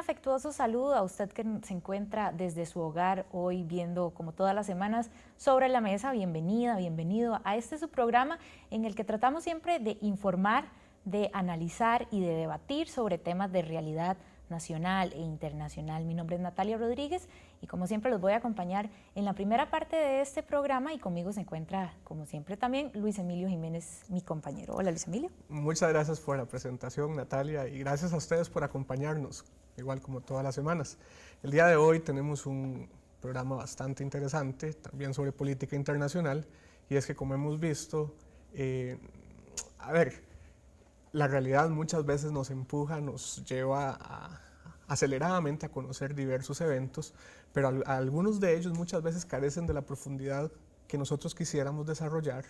afectuoso saludo a usted que se encuentra desde su hogar hoy viendo, como todas las semanas, Sobre la Mesa. Bienvenida, bienvenido a su programa en el que tratamos siempre de informar, de analizar y de debatir sobre temas de realidad nacional e internacional. Mi nombre es Natalia Rodríguez y como siempre los voy a acompañar en la primera parte de este programa y conmigo se encuentra, como siempre también, Luis Emilio Jiménez, mi compañero. Hola Luis Emilio. Muchas gracias por la presentación, Natalia, y gracias a ustedes por acompañarnos, igual como todas las semanas. El día de hoy tenemos un programa bastante interesante, también sobre política internacional, y es que como hemos visto, la realidad muchas veces nos empuja, nos lleva aceleradamente a conocer diversos eventos, pero algunos de ellos muchas veces carecen de la profundidad que nosotros quisiéramos desarrollar.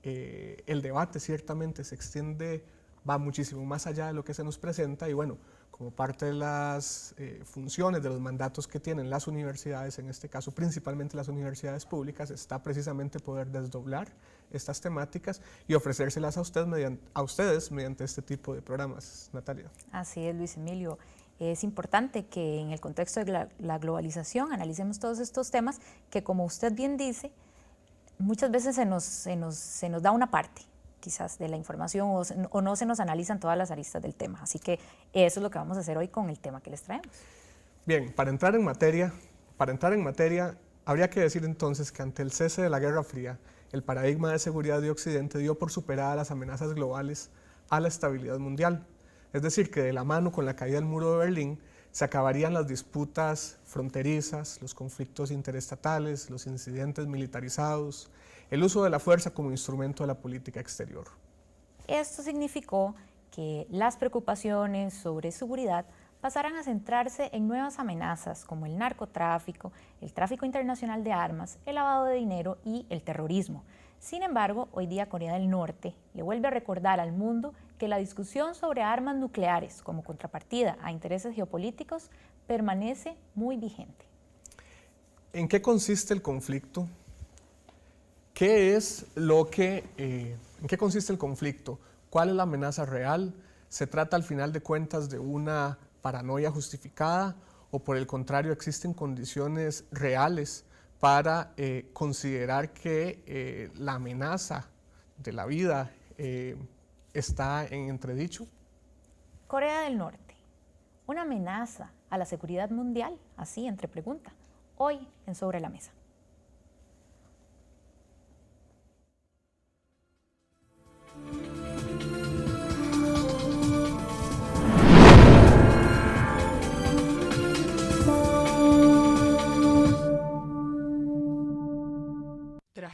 El debate ciertamente se extiende, va muchísimo más allá de lo que se nos presenta y bueno, como parte de las funciones, de los mandatos que tienen las universidades, en este caso principalmente las universidades públicas, está precisamente poder desdoblar estas temáticas y ofrecérselas a ustedes mediante este tipo de programas. Natalia. Así es, Luis Emilio. Es importante que en el contexto de la globalización analicemos todos estos temas que, como usted bien dice, muchas veces se nos da una parte quizás de la información o no se nos analizan todas las aristas del tema. Así que eso es lo que vamos a hacer hoy con el tema que les traemos. Bien, para entrar en materia, habría que decir entonces que ante el cese de la Guerra Fría, el paradigma de seguridad de Occidente dio por superadas las amenazas globales a la estabilidad mundial. Es decir, que de la mano con la caída del muro de Berlín se acabarían las disputas fronterizas, los conflictos interestatales, los incidentes militarizados, el uso de la fuerza como instrumento de la política exterior. Esto significó que las preocupaciones sobre seguridad pasaran a centrarse en nuevas amenazas como el narcotráfico, el tráfico internacional de armas, el lavado de dinero y el terrorismo. Sin embargo, hoy día Corea del Norte le vuelve a recordar al mundo que la discusión sobre armas nucleares como contrapartida a intereses geopolíticos permanece muy vigente. ¿En qué consiste el conflicto? ¿En qué consiste el conflicto? ¿Cuál es la amenaza real? ¿Se trata al final de cuentas de una paranoia justificada o por el contrario existen condiciones reales para considerar que la amenaza de la vida está en entredicho? Corea del Norte, una amenaza a la seguridad mundial, así entre pregunta, hoy en Sobre la Mesa.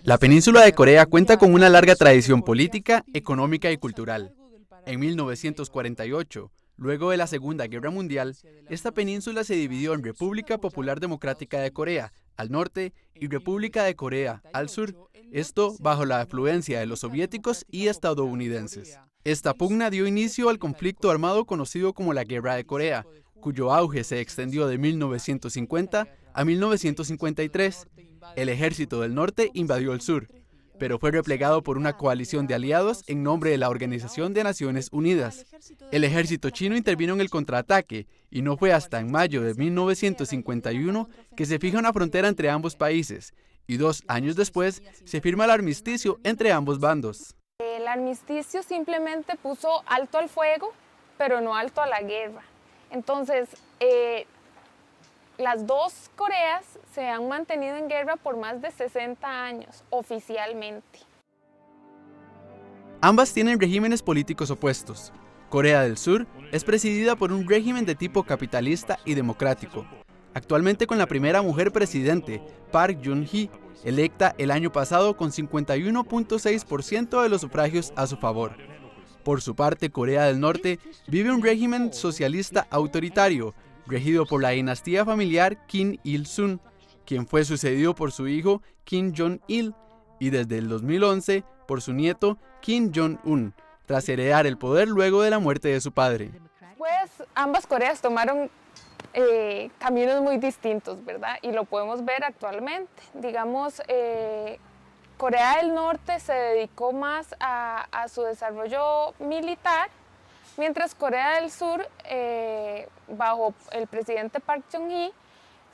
La península de Corea cuenta con una larga tradición política, económica y cultural. En 1948, luego de la Segunda Guerra Mundial, esta península se dividió en República Popular Democrática de Corea, al norte, y República de Corea, al sur, esto bajo la influencia de los soviéticos y estadounidenses. Esta pugna dio inicio al conflicto armado conocido como la Guerra de Corea, cuyo auge se extendió de 1950 a 1953. El ejército del norte invadió el sur, pero fue replegado por una coalición de aliados en nombre de la Organización de Naciones Unidas. El ejército chino intervino en el contraataque y no fue hasta en mayo de 1951 que se fija una frontera entre ambos países y 2 años después se firma el armisticio entre ambos bandos. El armisticio simplemente puso alto al fuego, pero no alto a la guerra. Entonces, las dos Coreas se han mantenido en guerra por más de 60 años, oficialmente. Ambas tienen regímenes políticos opuestos. Corea del Sur es presidida por un régimen de tipo capitalista y democrático, actualmente con la primera mujer presidente, Park Geun-hye, electa el año pasado con 51.6% de los sufragios a su favor. Por su parte, Corea del Norte vive un régimen socialista autoritario, regido por la dinastía familiar Kim Il-sung, quien fue sucedido por su hijo Kim Jong-il y desde el 2011 por su nieto Kim Jong-un, tras heredar el poder luego de la muerte de su padre. Pues ambas Coreas tomaron caminos muy distintos, ¿verdad? Y lo podemos ver actualmente. Digamos, Corea del Norte se dedicó más a su desarrollo militar, mientras Corea del Sur, bajo el presidente Park Chung-hee,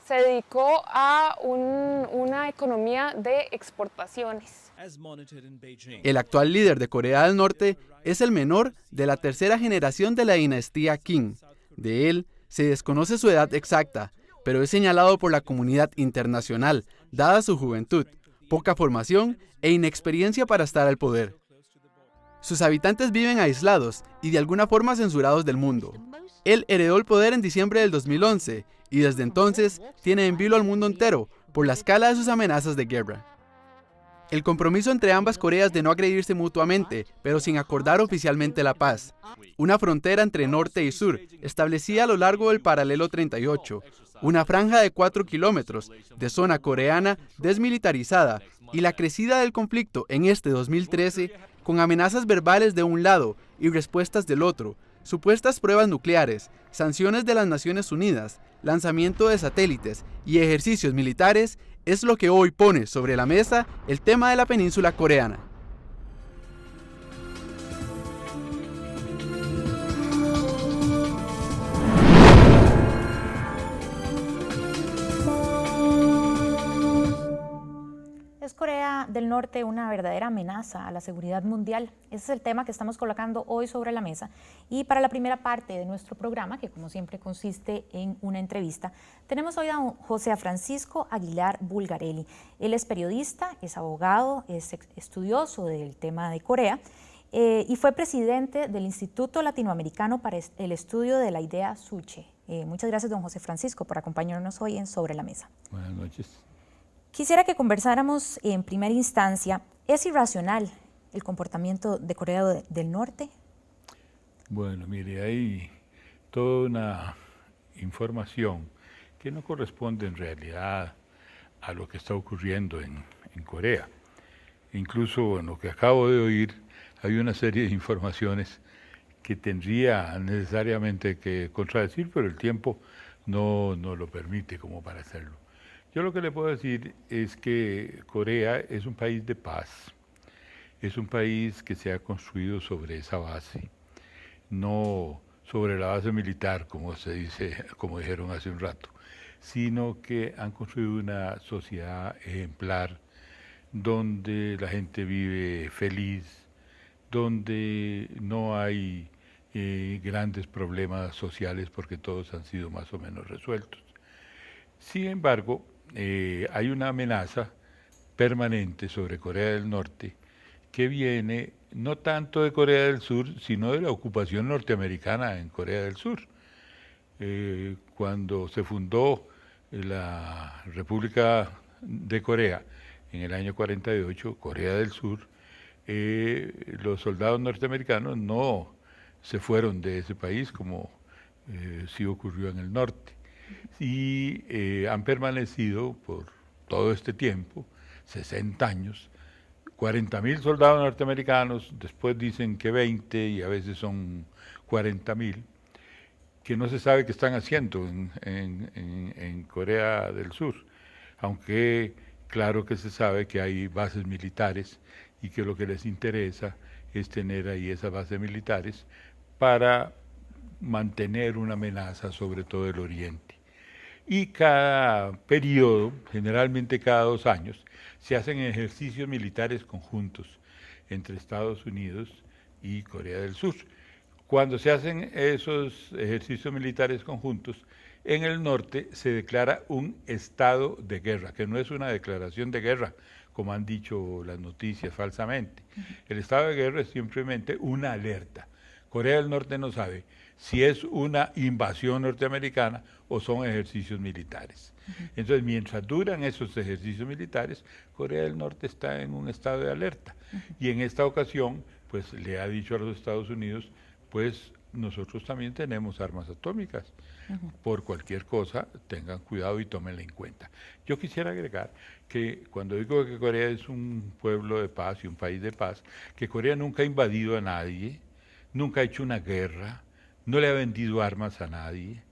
se dedicó a una economía de exportaciones. El actual líder de Corea del Norte es el menor de la tercera generación de la dinastía Kim. De él se desconoce su edad exacta, pero es señalado por la comunidad internacional, dada su juventud, poca formación e inexperiencia para estar al poder. Sus habitantes viven aislados y de alguna forma censurados del mundo. Él heredó el poder en diciembre del 2011 y desde entonces tiene en vilo al mundo entero por la escala de sus amenazas de guerra. El compromiso entre ambas Coreas de no agredirse mutuamente, pero sin acordar oficialmente la paz. Una frontera entre norte y sur, establecida a lo largo del paralelo 38, una franja de 4 kilómetros de zona coreana desmilitarizada y la crecida del conflicto en este 2013 con amenazas verbales de un lado y respuestas del otro, supuestas pruebas nucleares, sanciones de las Naciones Unidas, lanzamiento de satélites y ejercicios militares es lo que hoy pone sobre la mesa el tema de la península coreana. ¿Es Corea del Norte una verdadera amenaza a la seguridad mundial? Ese es el tema que estamos colocando hoy sobre la mesa. Y para la primera parte de nuestro programa, que como siempre consiste en una entrevista, tenemos hoy a José Francisco Aguilar Bulgarelli. Él es periodista, es abogado, es estudioso del tema de Corea y fue presidente del Instituto Latinoamericano para el Estudio de la Idea Suche. Muchas gracias, don José Francisco, por acompañarnos hoy en Sobre la Mesa. Buenas noches. Quisiera que conversáramos en primera instancia, ¿es irracional el comportamiento de Corea del Norte? Bueno, mire, hay toda una información que no corresponde en realidad a lo que está ocurriendo en Corea. Incluso en lo que acabo de oír, hay una serie de informaciones que tendría necesariamente que contradecir, pero el tiempo no lo permite como para hacerlo. Yo lo que le puedo decir es que Corea es un país de paz, es un país que se ha construido sobre esa base, no sobre la base militar, como se dice, como dijeron hace un rato, sino que han construido una sociedad ejemplar, donde la gente vive feliz, donde no hay grandes problemas sociales porque todos han sido más o menos resueltos. Sin embargo, hay una amenaza permanente sobre Corea del Norte que viene no tanto de Corea del Sur, sino de la ocupación norteamericana en Corea del Sur. Cuando se fundó la República de Corea en el año 48, Corea del Sur, los soldados norteamericanos no se fueron de ese país como sí ocurrió en el norte. Y han permanecido por todo este tiempo, 60 años, 40.000 soldados norteamericanos, después dicen que 20 y a veces son 40.000, que no se sabe qué están haciendo en Corea del Sur, aunque claro que se sabe que hay bases militares y que lo que les interesa es tener ahí esas bases militares para mantener una amenaza sobre todo el oriente. Y cada periodo, generalmente cada 2 años, se hacen ejercicios militares conjuntos entre Estados Unidos y Corea del Sur. Cuando se hacen esos ejercicios militares conjuntos, en el norte se declara un estado de guerra, que no es una declaración de guerra, como han dicho las noticias falsamente. El estado de guerra es simplemente una alerta. Corea del Norte no sabe si es una invasión norteamericana o son ejercicios militares. Entonces, mientras duran esos ejercicios militares, Corea del Norte está en un estado de alerta. Y en esta ocasión, pues le ha dicho a los Estados Unidos, pues nosotros también tenemos armas atómicas. Por cualquier cosa, tengan cuidado y tómenla en cuenta. Yo quisiera agregar que cuando digo que Corea es un pueblo de paz y un país de paz, que Corea nunca ha invadido a nadie, nunca ha hecho una guerra, no le ha vendido armas a nadie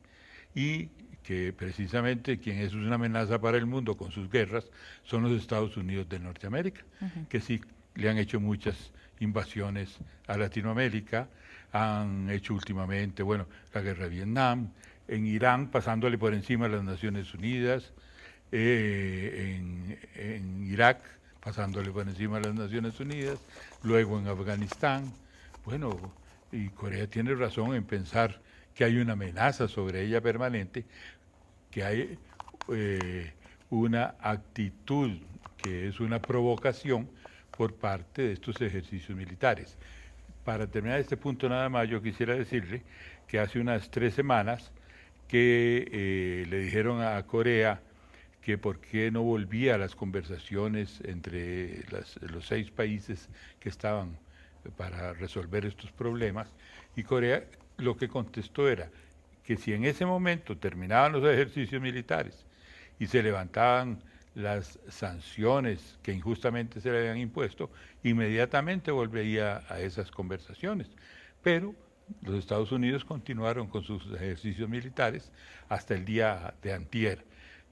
y que precisamente quien es una amenaza para el mundo con sus guerras son los Estados Unidos de Norteamérica, que sí le han hecho muchas invasiones a Latinoamérica, han hecho últimamente, bueno, la guerra de Vietnam, en Irán pasándole por encima a las Naciones Unidas, en Irak pasándole por encima a las Naciones Unidas, luego en Afganistán. Bueno, y Corea tiene razón en pensar que hay una amenaza sobre ella permanente, que hay una actitud que es una provocación por parte de estos ejercicios militares. Para terminar este punto nada más, yo quisiera decirle que hace unas 3 semanas que le dijeron a Corea que por qué no volvía a las conversaciones entre los 6 países que estaban para resolver estos problemas, y Corea lo que contestó era que si en ese momento terminaban los ejercicios militares y se levantaban las sanciones que injustamente se le habían impuesto, inmediatamente volvería a esas conversaciones. Pero los Estados Unidos continuaron con sus ejercicios militares hasta el día de antier.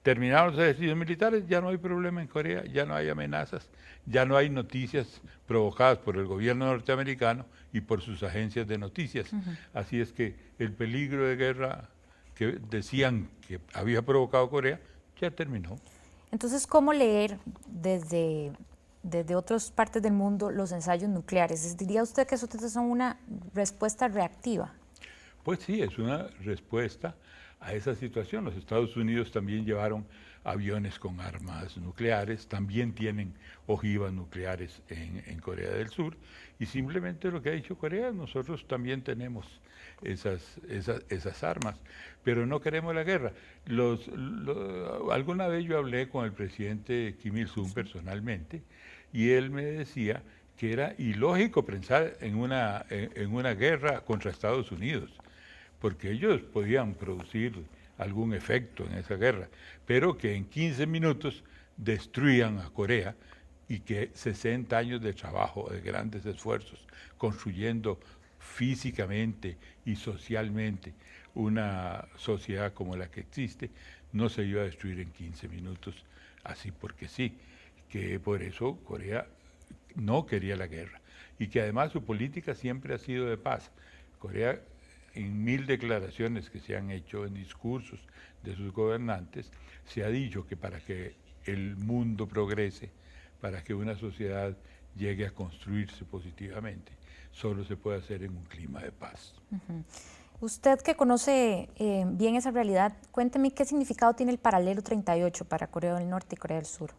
Terminaron los ejercicios militares, ya no hay problema en Corea, ya no hay amenazas, ya no hay noticias provocadas por el gobierno norteamericano y por sus agencias de noticias. Así es que el peligro de guerra que decían que había provocado Corea ya terminó. Entonces, ¿cómo leer desde otras partes del mundo los ensayos nucleares? ¿Diría usted que eso son una respuesta reactiva? Pues sí, es una respuesta a esa situación. Los Estados Unidos también llevaron aviones con armas nucleares, también tienen ojivas nucleares en Corea del Sur, y simplemente lo que ha dicho Corea, nosotros también tenemos esas armas, pero no queremos la guerra. Alguna vez yo hablé con el presidente Kim Il-sung personalmente, y él me decía que era ilógico pensar en una guerra contra Estados Unidos, porque ellos podían producir algún efecto en esa guerra, pero que en 15 minutos destruían a Corea, y que 60 años de trabajo, de grandes esfuerzos, construyendo físicamente y socialmente una sociedad como la que existe, no se iba a destruir en 15 minutos, así porque sí, que por eso Corea no quería la guerra, y que además su política siempre ha sido de paz. Corea, en 1000 declaraciones que se han hecho en discursos de sus gobernantes, se ha dicho que para que el mundo progrese, para que una sociedad llegue a construirse positivamente, solo se puede hacer en un clima de paz. Usted que conoce bien esa realidad, cuénteme qué significado tiene el paralelo 38 para Corea del Norte y Corea del Sur.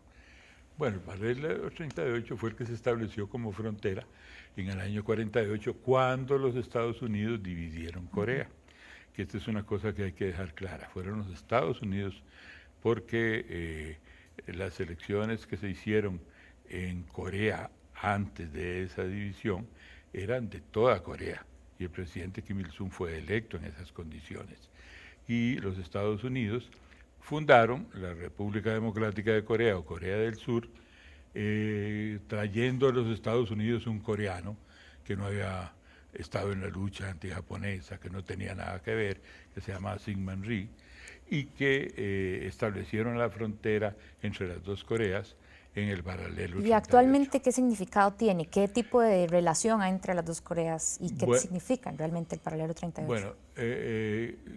Bueno, el paralelo 38 fue el que se estableció como frontera en el año 48, cuando los Estados Unidos dividieron Corea. Que esta es una cosa que hay que dejar clara. Fueron los Estados Unidos, porque las elecciones que se hicieron en Corea antes de esa división eran de toda Corea, y el presidente Kim Il-sung fue electo en esas condiciones. Y los Estados Unidos fundaron la República Democrática de Corea, o Corea del Sur, trayendo a los Estados Unidos un coreano que no había estado en la lucha antijaponesa, que no tenía nada que ver, que se llamaba Syngman Rhee, y que establecieron la frontera entre las dos Coreas en el paralelo 38. ¿Y actualmente qué significado tiene? ¿Qué tipo de relación hay entre las dos Coreas y qué significa realmente el paralelo 38? Bueno,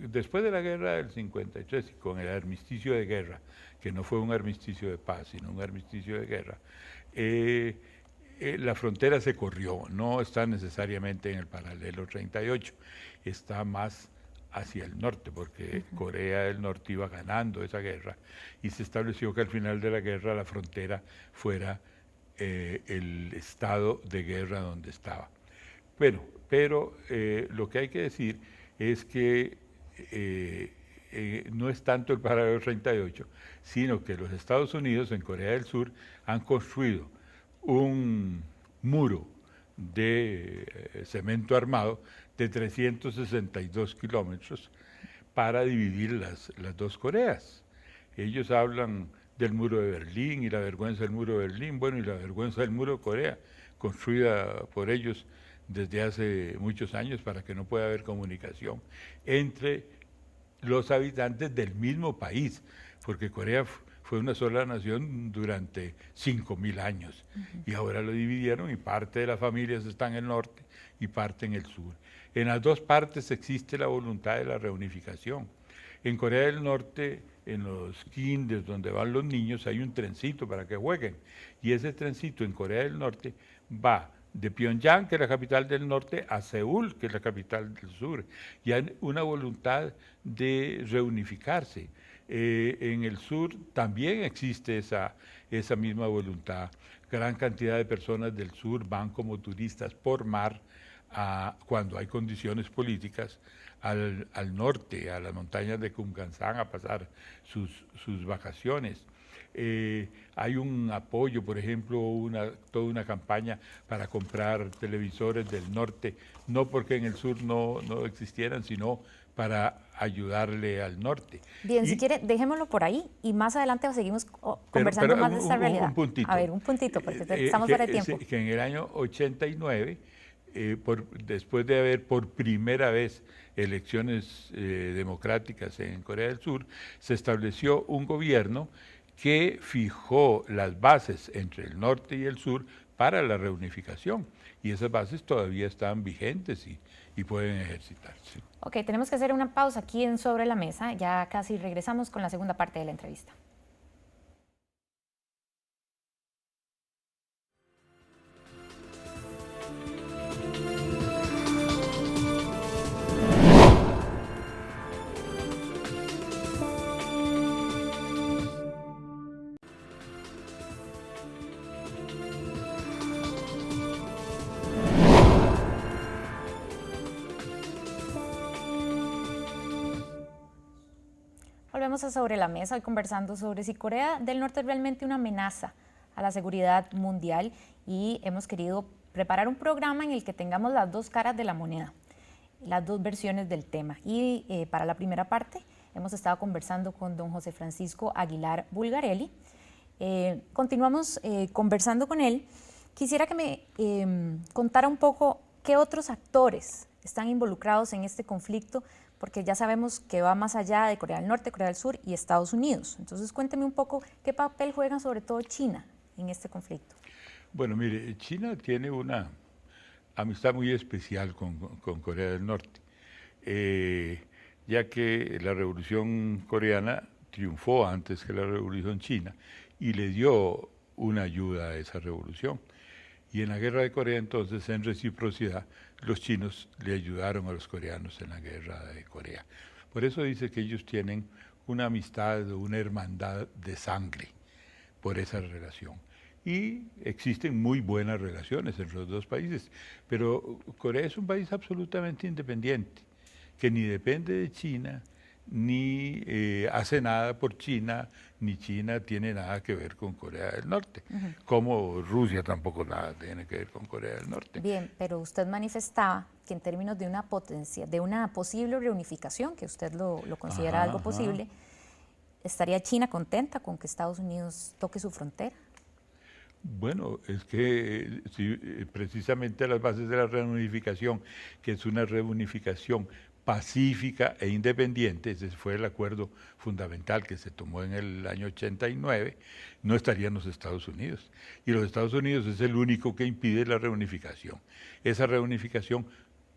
después de la guerra del 53 y con el armisticio de guerra, que no fue un armisticio de paz, sino un armisticio de guerra, la frontera se corrió, no está necesariamente en el paralelo 38, está más hacia el norte, porque Corea del Norte iba ganando esa guerra, y se estableció que al final de la guerra la frontera fuera el estado de guerra donde estaba. Bueno, pero lo que hay que decir es que no es tanto el paralelo 38, sino que los Estados Unidos en Corea del Sur han construido un muro de cemento armado de 362 kilómetros para dividir las dos Coreas. Ellos hablan del muro de Berlín y la vergüenza del muro de Berlín, bueno, y la vergüenza del muro de Corea, construida por ellos desde hace muchos años para que no pueda haber comunicación entre los habitantes del mismo país, porque Corea fue una sola nación durante 5.000 años. Y ahora lo dividieron y parte de las familias está en el norte y parte en el sur. En las dos partes existe la voluntad de la reunificación. En Corea del Norte, en los kinders donde van los niños, hay un trencito para que jueguen. Y ese trencito en Corea del Norte va de Pyongyang, que es la capital del norte, a Seúl, que es la capital del sur. Y hay una voluntad de reunificarse. En el sur también existe esa misma voluntad. Gran cantidad de personas del sur van como turistas por mar cuando hay condiciones políticas al norte, a las montañas de Kumgangsan a pasar sus vacaciones. Hay un apoyo, por ejemplo, toda una campaña para comprar televisores del norte, no porque en el sur no existieran, sino para ayudarle al norte. Bien, si quiere, dejémoslo por ahí y más adelante seguimos conversando más de esta realidad. Un puntito. A ver, un puntito, porque estamos fuera de tiempo. Que en el año 89, después de haber por primera vez elecciones democráticas en Corea del Sur, se estableció un gobierno que fijó las bases entre el norte y el sur para la reunificación. Y esas bases todavía están vigentes y pueden ejercitarse. Ok, tenemos que hacer una pausa aquí en Sobre la Mesa. Ya casi regresamos con la segunda parte de la entrevista. Volvemos a Sobre la Mesa, hoy conversando sobre si Corea del Norte es realmente una amenaza a la seguridad mundial, y hemos querido preparar un programa en el que tengamos las dos caras de la moneda, las dos versiones del tema. Y para la primera parte hemos estado conversando con don José Francisco Aguilar Bulgarelli. Continuamos conversando con él. Quisiera que me contara un poco qué otros actores están involucrados en este conflicto, porque ya sabemos que va más allá de Corea del Norte, Corea del Sur y Estados Unidos. Entonces cuénteme un poco qué papel juega sobre todo China en este conflicto. Bueno, mire, China tiene una amistad muy especial con Corea del Norte, ya que la Revolución Coreana triunfó antes que la Revolución China y le dio una ayuda a esa revolución. Y en la guerra de Corea, entonces, en reciprocidad, los chinos le ayudaron a los coreanos en la guerra de Corea. Por eso dice que ellos tienen una amistad, una hermandad de sangre por esa relación. Y existen muy buenas relaciones entre los dos países, pero Corea es un país absolutamente independiente, que ni depende de China, ni hace nada por China, ni China tiene nada que ver con Corea del Norte, como Rusia tampoco nada tiene que ver con Corea del Norte. Bien, pero usted manifestaba que en términos de una posible reunificación, que usted lo considera algo posible, ¿estaría China contenta con que Estados Unidos toque su frontera? Bueno, es que precisamente las bases de la reunificación, que es una reunificación pacífica e independiente, ese fue el acuerdo fundamental que se tomó en el año 89, no estarían los Estados Unidos. Y los Estados Unidos es el único que impide la reunificación. Esa reunificación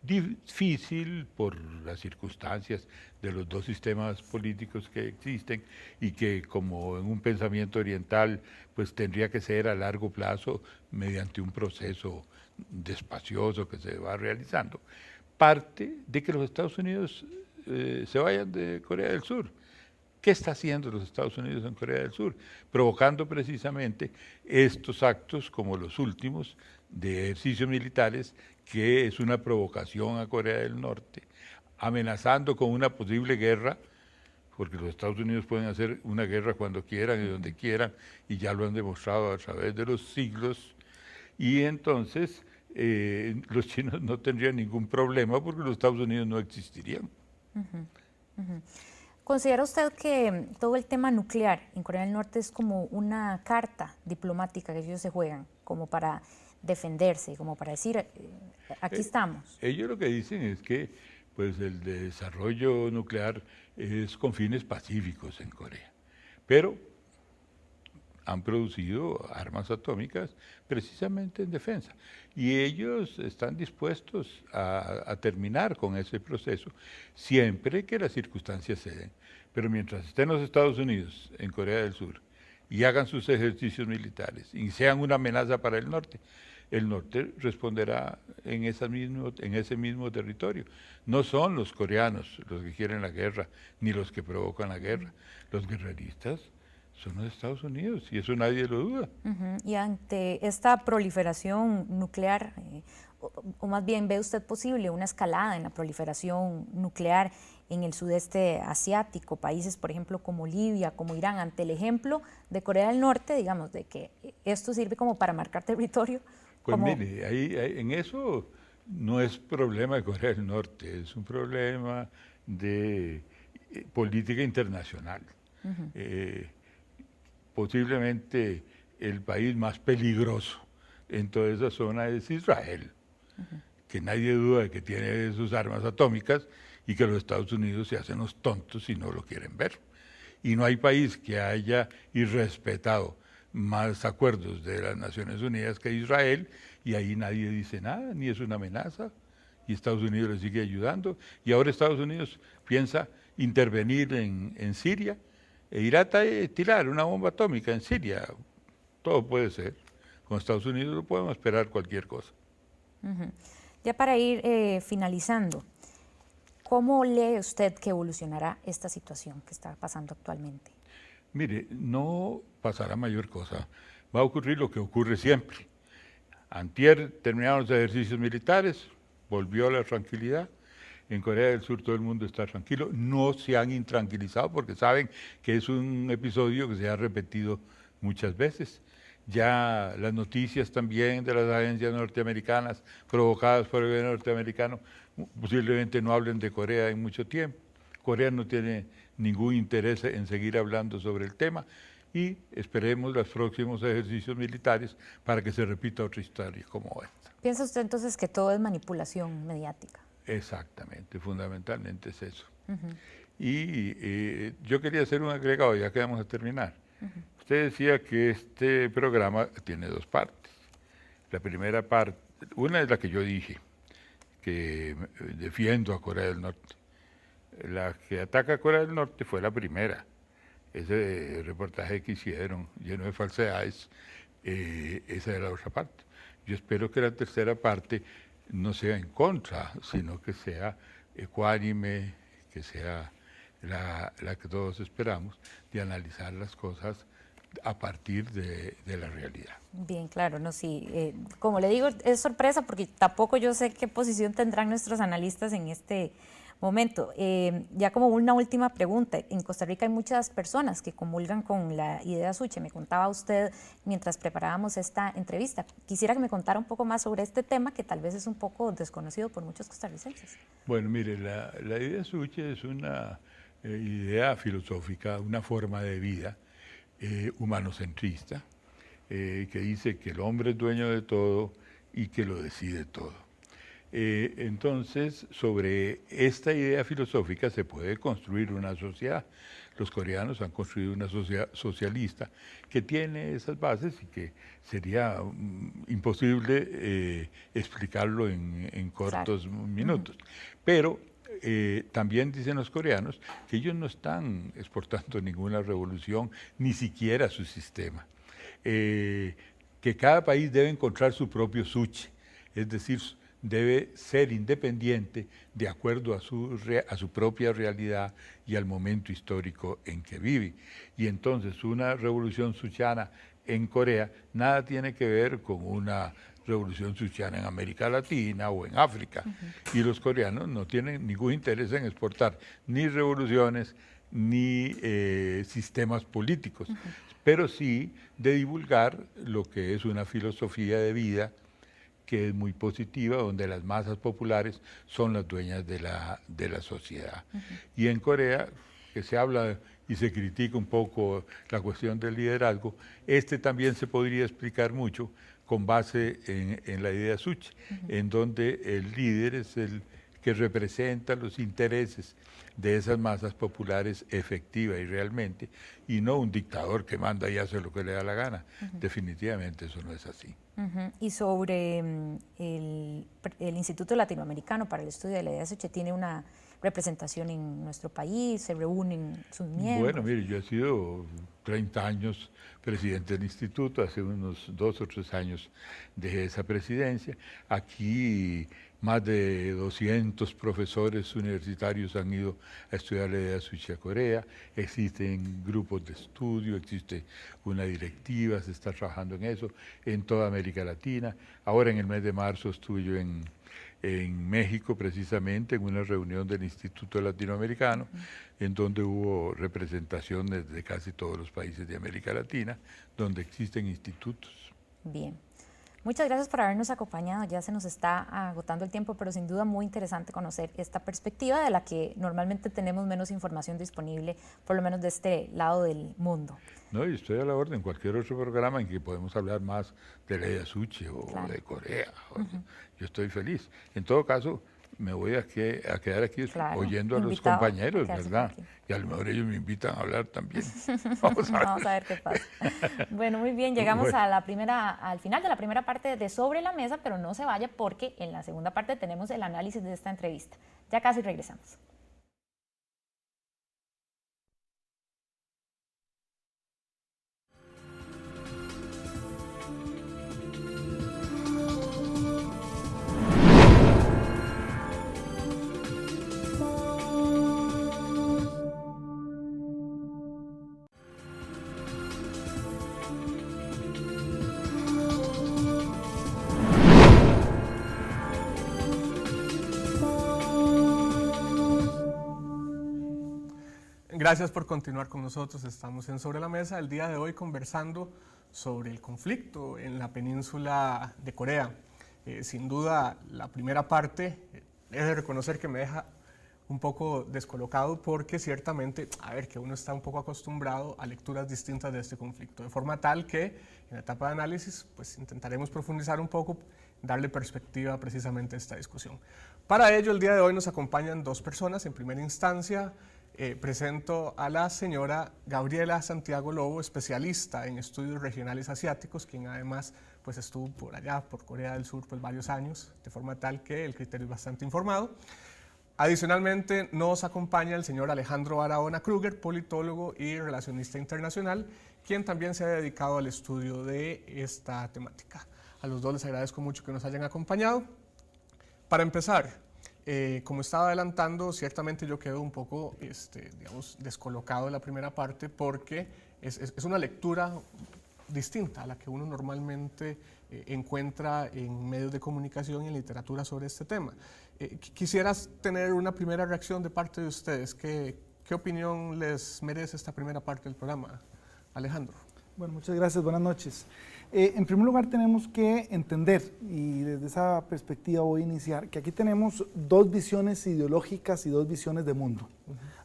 difícil por las circunstancias de los dos sistemas políticos que existen y que, como en un pensamiento oriental, pues tendría que ser a largo plazo mediante un proceso despacioso que se va realizando, parte de que los Estados Unidos se vayan de Corea del Sur. ¿Qué está haciendo los Estados Unidos en Corea del Sur? Provocando precisamente estos actos como los últimos de ejercicios militares, que es una provocación a Corea del Norte, amenazando con una posible guerra, porque los Estados Unidos pueden hacer una guerra cuando quieran y donde quieran, y ya lo han demostrado a través de los siglos, y entonces los chinos no tendrían ningún problema porque los Estados Unidos no existirían. ¿Considera usted que todo el tema nuclear en Corea del Norte es como una carta diplomática que ellos se juegan, como para defenderse, como para decir, aquí estamos? Ellos lo que dicen es que pues, el desarrollo nuclear es con fines pacíficos en Corea, pero han producido armas atómicas precisamente en defensa. Y ellos están dispuestos a terminar con ese proceso siempre que las circunstancias se den. Pero mientras estén los Estados Unidos en Corea del Sur y hagan sus ejercicios militares y sean una amenaza para el norte responderá en ese mismo territorio. No son los coreanos los que quieren la guerra, ni los que provocan la guerra. Los guerreristas son los Estados Unidos, y eso nadie lo duda. Y ante esta proliferación nuclear, o más bien, ¿ve usted posible una escalada en la proliferación nuclear en el sudeste asiático, países, por ejemplo, como Libia, como Irán, ante el ejemplo de Corea del Norte, digamos, de que esto sirve como para marcar territorio? Pues mire, en eso no es problema de Corea del Norte, es un problema de política internacional. Posiblemente el país más peligroso en toda esa zona es Israel, que nadie duda de que tiene sus armas atómicas y que los Estados Unidos se hacen los tontos si no lo quieren ver. Y no hay país que haya irrespetado más acuerdos de las Naciones Unidas que Israel, y ahí nadie dice nada, ni es una amenaza, y Estados Unidos le sigue ayudando, y ahora Estados Unidos piensa intervenir en Siria, e irá a tirar una bomba atómica en Siria. Todo puede ser. Con Estados Unidos no podemos esperar cualquier cosa. Ya para ir finalizando, ¿cómo lee usted que evolucionará esta situación que está pasando actualmente? Mire, no pasará mayor cosa. Va a ocurrir lo que ocurre siempre. Antier terminaron los ejercicios militares, volvió la tranquilidad. En Corea del Sur todo el mundo está tranquilo. No se han intranquilizado porque saben que es un episodio que se ha repetido muchas veces. Ya las noticias también de las agencias norteamericanas provocadas por el gobierno norteamericano posiblemente no hablen de Corea en mucho tiempo. Corea no tiene ningún interés en seguir hablando sobre el tema, y esperemos los próximos ejercicios militares para que se repita otra historia como esta. ¿Piensa usted entonces que todo es manipulación mediática? Exactamente, fundamentalmente es eso. Y yo quería hacer un agregado, ya que vamos a terminar. Usted decía que este programa tiene dos partes. La primera parte, una es la que yo dije, que defiendo a Corea del Norte. La que ataca a Corea del Norte fue la primera. Ese reportaje que hicieron, lleno de falsedades, esa era la otra parte. Yo espero que la tercera parte no sea en contra, sino que sea ecuánime, que sea la que todos esperamos, de analizar las cosas a partir de la realidad. Bien, claro, no, sí. Como le digo, es sorpresa porque tampoco yo sé qué posición tendrán nuestros analistas en este momento. Ya como una última pregunta, en Costa Rica hay muchas personas que comulgan con la idea Suche. Me contaba usted mientras preparábamos esta entrevista. Quisiera que me contara un poco más sobre este tema que tal vez es un poco desconocido por muchos costarricenses. Bueno, mire, la idea Suche es una idea filosófica, una forma de vida humanocentrista, que dice que el hombre es dueño de todo y que lo decide todo. Entonces, sobre esta idea filosófica se puede construir una sociedad. Los coreanos han construido una sociedad socialista que tiene esas bases y que sería imposible explicarlo en cortos minutos. Pero también dicen los coreanos que ellos no están exportando ninguna revolución, ni siquiera su sistema. Que cada país debe encontrar su propio Suche, es decir, debe ser independiente de acuerdo a su propia realidad y al momento histórico en que vive. Y entonces una revolución suchiana en Corea nada tiene que ver con una revolución suchiana en América Latina o en África. Y los coreanos no tienen ningún interés en exportar ni revoluciones ni sistemas políticos, pero sí de divulgar lo que es una filosofía de vida que es muy positiva, donde las masas populares son las dueñas de la sociedad. Y en Corea, que se habla y se critica un poco la cuestión del liderazgo, también se podría explicar mucho con base en la idea Suche, en donde el líder es el que representa los intereses de esas masas populares efectiva y realmente, y no un dictador que manda y hace lo que le da la gana. Definitivamente eso no es así. Y sobre el Instituto Latinoamericano para el Estudio de la EDH, ¿tiene una representación en nuestro país? ¿Se reúnen sus miembros? Bueno, mire, yo he sido 30 años presidente del instituto, hace unos 2 o 3 años dejé esa presidencia. Aquí más de 200 profesores universitarios han ido a estudiar la EDH a Corea, existen grupos de estudio, existe una directiva, se está trabajando en eso, en toda América Latina. Ahora en el mes de marzo estuve yo en México precisamente, en una reunión del Instituto Latinoamericano, en donde hubo representaciones de casi todos los países de América Latina, donde existen institutos. Bien. Muchas gracias por habernos acompañado. Ya se nos está agotando el tiempo, pero sin duda muy interesante conocer esta perspectiva de la que normalmente tenemos menos información disponible, por lo menos de este lado del mundo. No, y estoy a la orden, cualquier otro programa en que podemos hablar más de la EDH o de Corea. Yo estoy feliz. En todo caso, me voy a quedar aquí oyendo a los compañeros, ¿verdad? Y a lo mejor ellos me invitan a hablar también. Vamos a ver qué pasa. Bueno, muy bien, llegamos al final de la primera parte de Sobre la Mesa, pero no se vaya porque en la segunda parte tenemos el análisis de esta entrevista. Ya casi regresamos. Gracias por continuar con nosotros. Estamos en Sobre la Mesa el día de hoy conversando sobre el conflicto en la península de Corea. Sin duda, la primera parte, he de reconocer que me deja un poco descolocado porque ciertamente, que uno está un poco acostumbrado a lecturas distintas de este conflicto, de forma tal que en la etapa de análisis pues intentaremos profundizar un poco, darle perspectiva precisamente a esta discusión. Para ello, el día de hoy nos acompañan 2 personas. En primera instancia, presento a la señora Gabriela Santiago Lobo, especialista en estudios regionales asiáticos, quien además pues estuvo por allá, por Corea del Sur, pues varios años, de forma tal que el criterio es bastante informado. Adicionalmente nos acompaña el señor Alejandro Barahona Kruger, politólogo y relacionista internacional, quien también se ha dedicado al estudio de esta temática. A los 2 les agradezco mucho que nos hayan acompañado. Para empezar, como estaba adelantando, ciertamente yo quedo un poco digamos, descolocado de la primera parte porque es una lectura distinta a la que uno normalmente encuentra en medios de comunicación y en literatura sobre este tema. Quisieras tener una primera reacción de parte de ustedes. ¿Qué opinión les merece esta primera parte del programa? Alejandro. Bueno, muchas gracias, buenas noches. En primer lugar tenemos que entender, y desde esa perspectiva voy a iniciar, que aquí tenemos 2 visiones ideológicas y 2 visiones de mundo.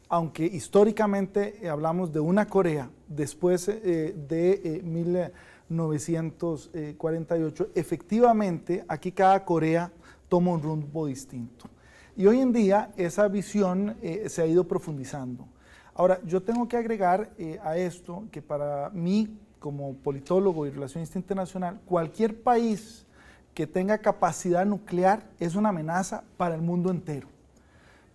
Aunque históricamente hablamos de una Corea después de 1948, efectivamente aquí cada Corea toma un rumbo distinto. Y hoy en día esa visión se ha ido profundizando. Ahora, yo tengo que agregar a esto que para mí, como politólogo y relacionista internacional, cualquier país que tenga capacidad nuclear es una amenaza para el mundo entero.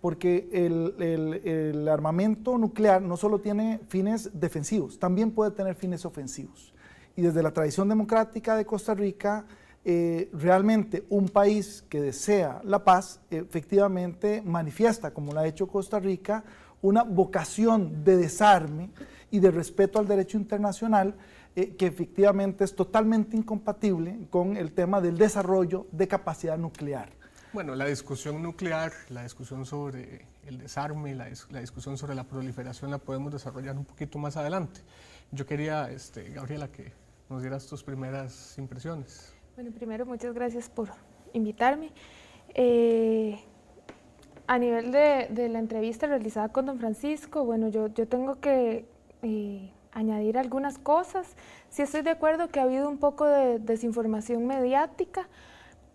Porque el armamento nuclear no solo tiene fines defensivos, también puede tener fines ofensivos. Y desde la tradición democrática de Costa Rica, realmente un país que desea la paz, efectivamente manifiesta, como lo ha hecho Costa Rica, una vocación de desarme y de respeto al derecho internacional que efectivamente es totalmente incompatible con el tema del desarrollo de capacidad nuclear. Bueno, la discusión nuclear, la discusión sobre el desarme, la discusión sobre la proliferación la podemos desarrollar un poquito más adelante. Yo quería, Gabriela, que nos dieras tus primeras impresiones. Bueno, primero muchas gracias por invitarme. A nivel de la entrevista realizada con don Francisco, bueno, yo tengo que añadir algunas cosas. Sí estoy de acuerdo que ha habido un poco de desinformación mediática,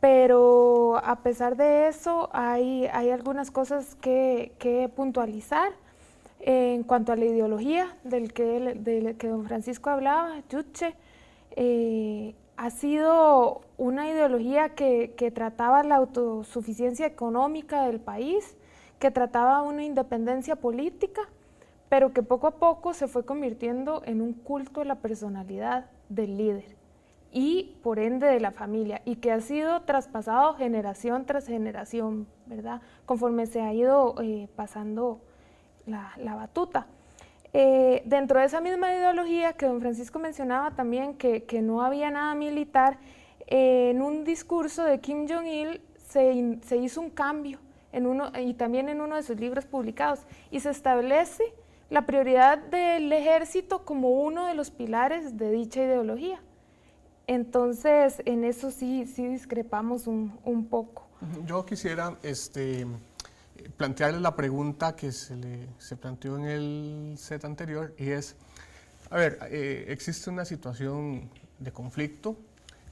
pero a pesar de eso hay algunas cosas que puntualizar. En cuanto a la ideología del que don Francisco hablaba, Juche, ha sido una ideología que trataba la autosuficiencia económica del país, que trataba una independencia política, pero que poco a poco se fue convirtiendo en un culto a la personalidad del líder y por ende de la familia, y que ha sido traspasado generación tras generación, ¿verdad? Conforme se ha ido pasando la batuta. Dentro de esa misma ideología que don Francisco mencionaba también, que no había nada militar, en un discurso de Kim Jong-il se hizo un cambio, y también en uno de sus libros publicados, y se establece la prioridad del ejército como uno de los pilares de dicha ideología. Entonces, en eso sí discrepamos un poco. Yo quisiera plantearle la pregunta que se planteó en el set anterior, y es, a ver, existe una situación de conflicto,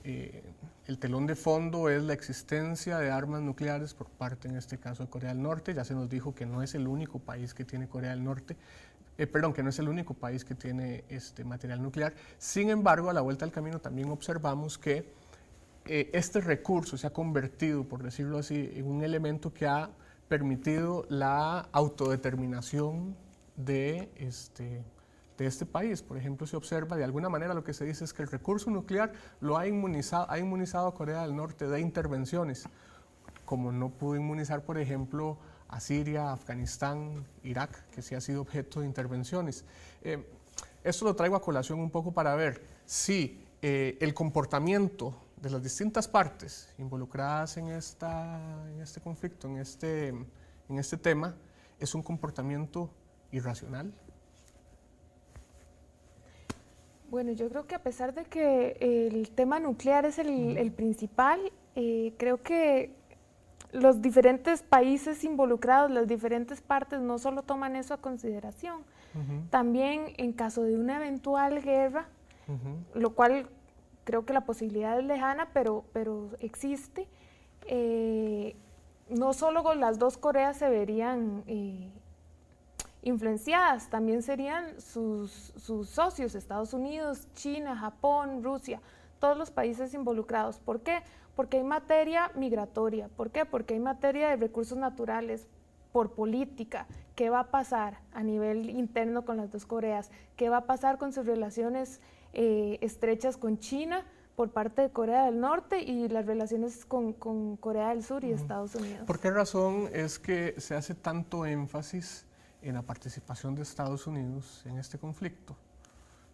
el telón de fondo es la existencia de armas nucleares por parte, en este caso, de Corea del Norte. Ya se nos dijo que no es el único país que tiene Corea del Norte, que no es el único país que tiene material nuclear. Sin embargo, a la vuelta del camino también observamos que este recurso se ha convertido, por decirlo así, en un elemento que ha permitido la autodeterminación de este país. Por ejemplo, se observa, de alguna manera lo que se dice es que el recurso nuclear lo ha inmunizado a Corea del Norte de intervenciones, como no pudo inmunizar, por ejemplo, a Siria, Afganistán, Irak, que sí ha sido objeto de intervenciones. Esto lo traigo a colación un poco para ver si el comportamiento de las distintas partes involucradas en este conflicto, en este tema, es un comportamiento irracional. Bueno, yo creo que a pesar de que el tema nuclear es el principal, creo que los diferentes países involucrados, las diferentes partes, no solo toman eso a consideración. También en caso de una eventual guerra, lo cual creo que la posibilidad es lejana, pero existe, no solo con las dos Coreas se verían influenciadas, también serían sus socios, Estados Unidos, China, Japón, Rusia, todos los países involucrados. ¿Por qué? Porque hay materia migratoria. ¿Por qué? Porque hay materia de recursos naturales, por política. ¿Qué va a pasar a nivel interno con las dos Coreas? ¿Qué va a pasar con sus relaciones estrechas con China por parte de Corea del Norte y las relaciones con Corea del Sur y Estados Unidos? ¿Por qué razón es que se hace tanto énfasis en la participación de Estados Unidos en este conflicto?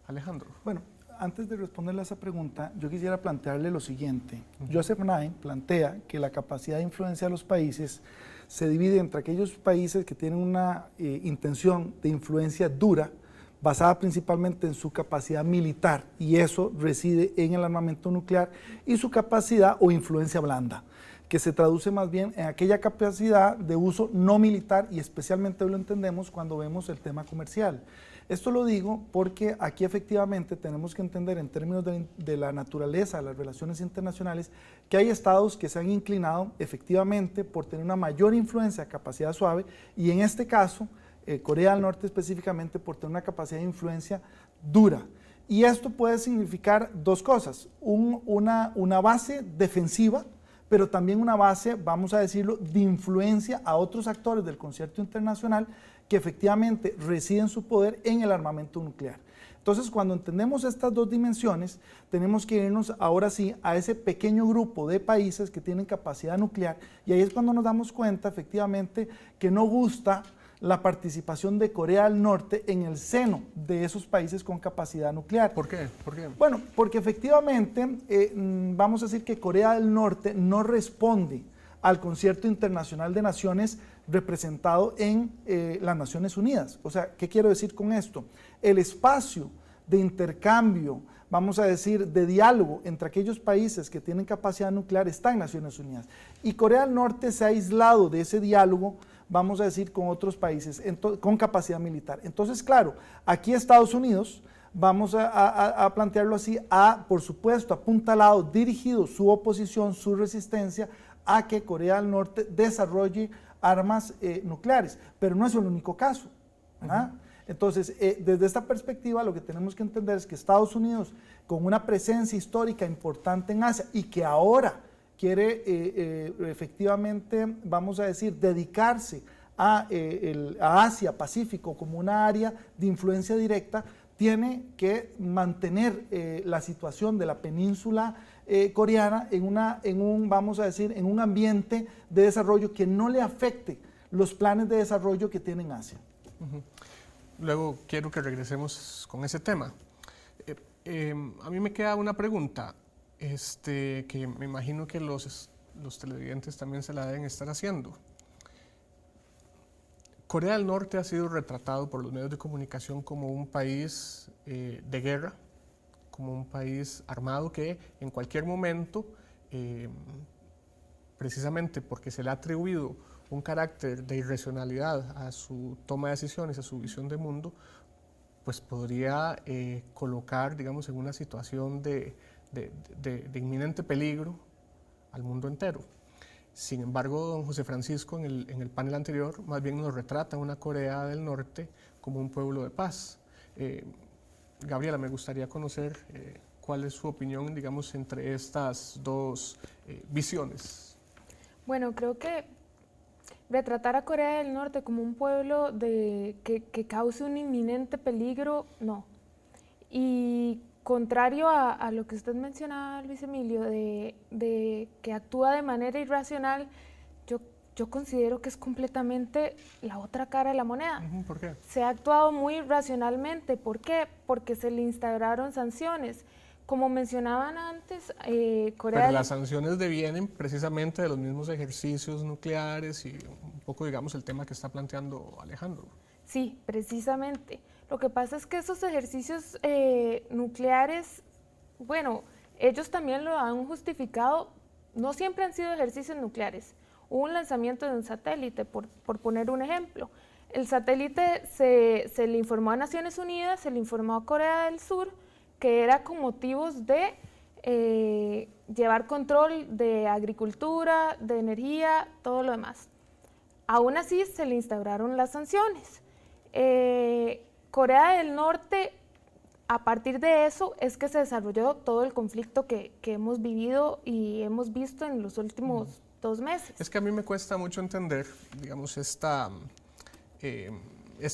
Alejandro. Bueno, antes de responderle a esa pregunta, yo quisiera plantearle lo siguiente. Joseph Nye plantea que la capacidad de influencia de los países se divide entre aquellos países que tienen una intención de influencia dura, basada principalmente en su capacidad militar, y eso reside en el armamento nuclear, y su capacidad o influencia blanda, que se traduce más bien en aquella capacidad de uso no militar, y especialmente lo entendemos cuando vemos el tema comercial. Esto lo digo porque aquí efectivamente tenemos que entender en términos de la naturaleza de las relaciones internacionales que hay estados que se han inclinado efectivamente por tener una mayor influencia, capacidad suave, y en este caso Corea del Norte específicamente por tener una capacidad de influencia dura. Y esto puede significar dos cosas, una base defensiva, pero también una base, vamos a decirlo, de influencia a otros actores del concierto internacional que efectivamente residen su poder en el armamento nuclear. Entonces, cuando entendemos estas dos dimensiones, tenemos que irnos ahora sí a ese pequeño grupo de países que tienen capacidad nuclear, y ahí es cuando nos damos cuenta efectivamente que no gusta la participación de Corea del Norte en el seno de esos países con capacidad nuclear. ¿Por qué? ¿Por qué? Bueno, porque efectivamente vamos a decir que Corea del Norte no responde al concierto internacional de naciones representado en las Naciones Unidas. O sea, ¿qué quiero decir con esto? El espacio de intercambio, vamos a decir, de diálogo entre aquellos países que tienen capacidad nuclear está en Naciones Unidas. Y Corea del Norte se ha aislado de ese diálogo, vamos a decir, con otros países con capacidad militar. Entonces, claro, aquí Estados Unidos vamos a plantearlo así, ha, por supuesto, apuntalado, dirigido su oposición, su resistencia a que Corea del Norte desarrolle armas nucleares, pero no es el único caso, ¿verdad? Entonces, desde esta perspectiva, lo que tenemos que entender es que Estados Unidos, con una presencia histórica importante en Asia y que ahora quiere efectivamente, vamos a decir, dedicarse a Asia, Pacífico, como una área de influencia directa, tiene que mantener la situación de la península coreana en un ambiente de desarrollo que no le afecte los planes de desarrollo que tiene en Asia. Luego quiero que regresemos con ese tema. A mí me queda una pregunta que me imagino que los televidentes también se la deben estar haciendo. Corea del Norte ha sido retratado por los medios de comunicación como un país de guerra, como un país armado que en cualquier momento, precisamente porque se le ha atribuido un carácter de irracionalidad a su toma de decisiones, a su visión de mundo, pues podría colocar, digamos, en una situación de inminente peligro al mundo entero. Sin embargo, don José Francisco, en el panel anterior, más bien nos retrata una Corea del Norte como un pueblo de paz. Gabriela, me gustaría conocer cuál es su opinión, digamos, entre estas dos visiones. Bueno, creo que retratar a Corea del Norte como un pueblo que cause un inminente peligro, no. Y contrario a lo que usted mencionaba, Luis Emilio, de que actúa de manera irracional, yo considero que es completamente la otra cara de la moneda. ¿Por qué? Se ha actuado muy racionalmente. ¿Por qué? Porque se le instauraron sanciones. Como mencionaban antes, Corea... Pero las sanciones devienen precisamente de los mismos ejercicios nucleares y un poco, digamos, el tema que está planteando Alejandro. Sí, precisamente. Lo que pasa es que esos ejercicios nucleares, bueno, ellos también lo han justificado, no siempre han sido ejercicios nucleares. Hubo un lanzamiento de un satélite, por poner un ejemplo. El satélite se le informó a Naciones Unidas, se le informó a Corea del Sur, que era con motivos de llevar control de agricultura, de energía, todo lo demás. Aún así se le instauraron las sanciones. Corea del Norte, a partir de eso, es que se desarrolló todo el conflicto que hemos vivido y hemos visto en los últimos 2 meses. Es que a mí me cuesta mucho entender, digamos, esta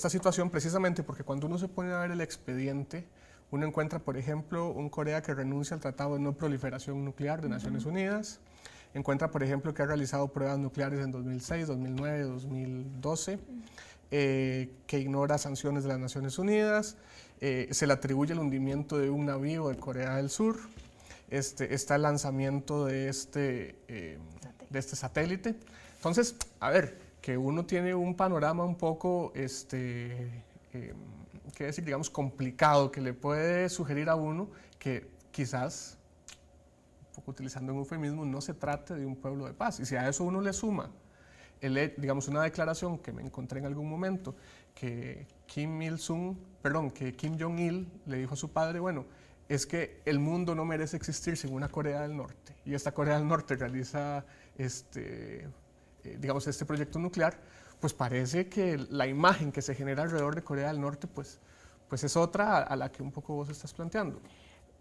situación precisamente porque cuando uno se pone a ver el expediente, uno encuentra, por ejemplo, un Corea que renuncia al Tratado de No Proliferación Nuclear de Naciones Unidas, encuentra, por ejemplo, que ha realizado pruebas nucleares en 2006, 2009, 2012, que ignora sanciones de las Naciones Unidas, se le atribuye el hundimiento de un navío de Corea del Sur, está el lanzamiento de este satélite. Entonces, a ver, que uno tiene un panorama un poco, qué decir, digamos, complicado, que le puede sugerir a uno que quizás, un poco utilizando un eufemismo, no se trate de un pueblo de paz. Y si a eso uno le suma, digamos, una declaración que me encontré en algún momento, que Kim Jong-il le dijo a su padre, bueno, es que el mundo no merece existir sin una Corea del Norte. Y esta Corea del Norte realiza digamos, este proyecto nuclear, pues parece que la imagen que se genera alrededor de Corea del Norte pues es otra a la que un poco vos estás planteando.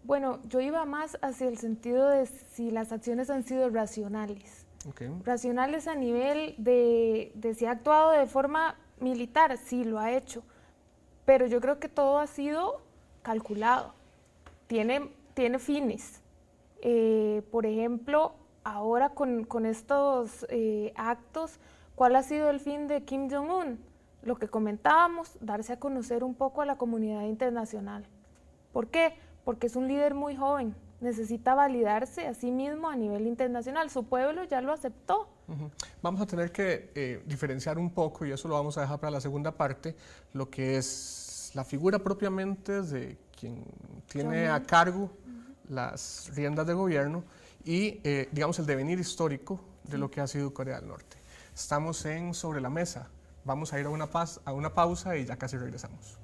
Bueno, yo iba más hacia el sentido de si las acciones han sido racionales. Okay. Racionales a nivel de si ha actuado de forma militar, sí lo ha hecho, pero yo creo que todo ha sido calculado, tiene fines. Por ejemplo, ahora con estos actos, ¿cuál ha sido el fin de Kim Jong-un? Lo que comentábamos, darse a conocer un poco a la comunidad internacional. ¿Por qué? Porque es un líder muy joven, necesita validarse a sí mismo a nivel internacional. Su pueblo ya lo aceptó. Vamos a tener que diferenciar un poco, y eso lo vamos a dejar para la segunda parte, lo que es la figura propiamente de quien tiene a cargo las riendas de gobierno y, digamos, el devenir histórico de lo que ha sido Corea del Norte. Estamos en Sobre la Mesa. Vamos a ir a una pausa y ya casi regresamos.